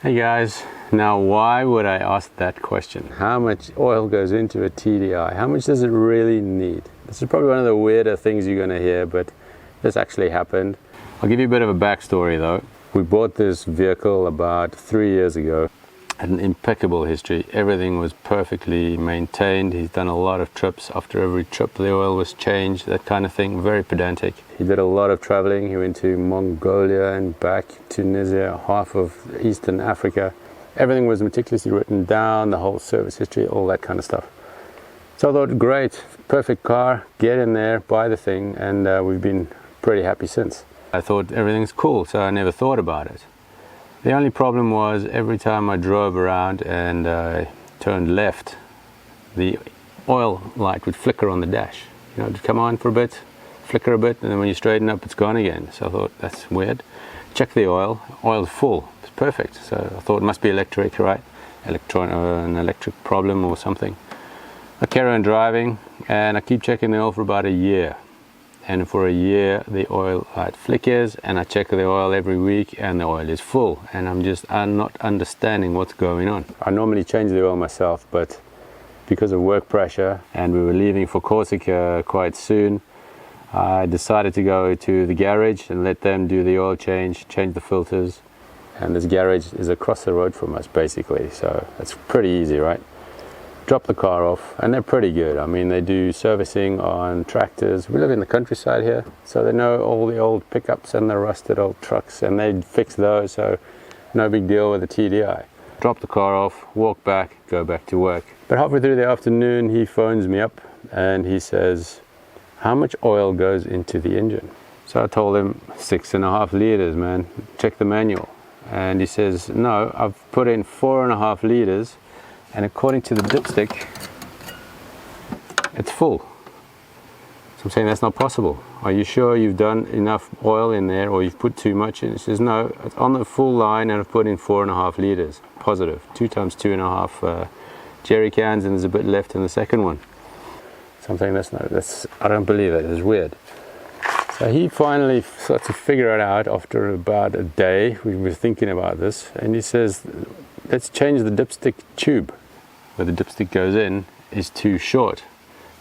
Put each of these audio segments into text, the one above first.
Hey guys, now why would I ask that question? How much oil goes into a TDI? How much does it really need? This is probably one of the weirder things you're going to hear, but this actually happened. I'll give you a bit of a backstory though. We bought this vehicle about 3 years ago. Had an impeccable history. Everything was perfectly maintained. He's done a lot of trips. After every trip the oil was changed, that kind of thing. Very pedantic. He did a lot of traveling. He went to Mongolia and back, Tunisia, half of Eastern Africa. Everything was meticulously written down, the whole service history, all that kind of stuff. So I thought, great, perfect car, get in there, buy the thing, and we've been pretty happy since. I thought everything's cool, so I never thought about it. The only problem was every time I drove around and turned left, the oil light would flicker on the dash. You know, it'd come on for a bit, flicker a bit, and then when you straighten up, it's gone again. So I thought, that's weird. Check the oil. Oil's full. It's perfect. So I thought it must be electric, right? An electric problem or something. I carry on driving, and I keep checking the oil for about a year. And for a year the oil light flickers, and I check the oil every week and the oil is full, and I'm not understanding what's going on. I normally change the oil myself, but because of work pressure and we were leaving for Corsica quite soon, I decided to go to the garage and let them do the oil change the filters. And this garage is across the road from us basically, so it's pretty easy, right? Drop the car off, and they're pretty good. I mean, they do servicing on tractors. We live in the countryside here, so they know all the old pickups and the rusted old trucks, and they fix those, so no big deal with the TDI. Drop the car off, walk back, go back to work. But halfway through the afternoon he phones me up and he says, how much oil goes into the engine? So I told him 6.5 liters, man, check the manual. And he says, no, I've put in 4.5 liters, and according to the dipstick, it's full. So I'm saying that's not possible. Are you sure you've done enough oil in there, or you've put too much in? He says, no, it's on the full line, and I've put in 4.5 liters, positive. 2 times 2.5 jerry cans, and there's a bit left in the second one. So I'm saying I don't believe it. It's weird. So he finally starts to figure it out after about a day. We were thinking about this, and he says, let's change the dipstick tube. Where the dipstick goes in is too short.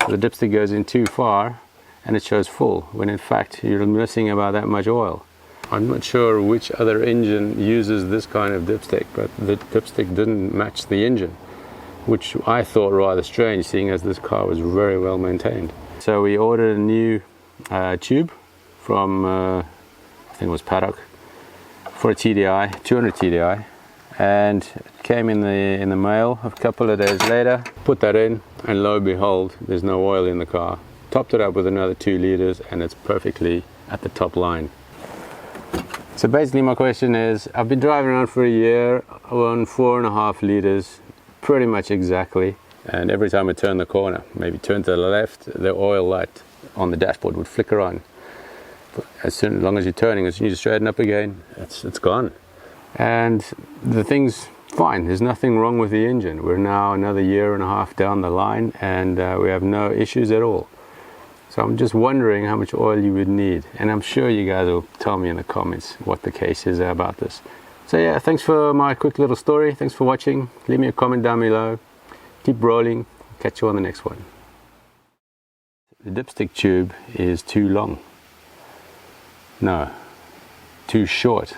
The dipstick goes in too far and it shows full, when in fact you're missing about that much oil. I'm not sure which other engine uses this kind of dipstick, but the dipstick didn't match the engine, which I thought rather strange, seeing as this car was very well maintained. So we ordered a new tube from I think it was Paddock for a TDI, 200 TDI. And it came in the mail a couple of days later. Put that in, and lo and behold, there's no oil in the car. Topped it up with another 2 liters, and it's perfectly at the top line. So basically my question is, I've been driving around for a year on 4.5 liters, pretty much exactly. And every time I turn the corner, maybe turn to the left, the oil light on the dashboard would flicker on. As long as you're turning, as soon as you straighten up again, it's gone. And the thing's fine. There's nothing wrong with the engine. We're now another 1.5 years down the line, and we have no issues at all. So I'm just wondering how much oil you would need, and I'm sure you guys will tell me in the comments what the case is about this. So yeah, thanks for my quick little story. Thanks for watching. Leave me a comment down below. Keep rolling. Catch you on the next one. The dipstick tube is too long. No, too short.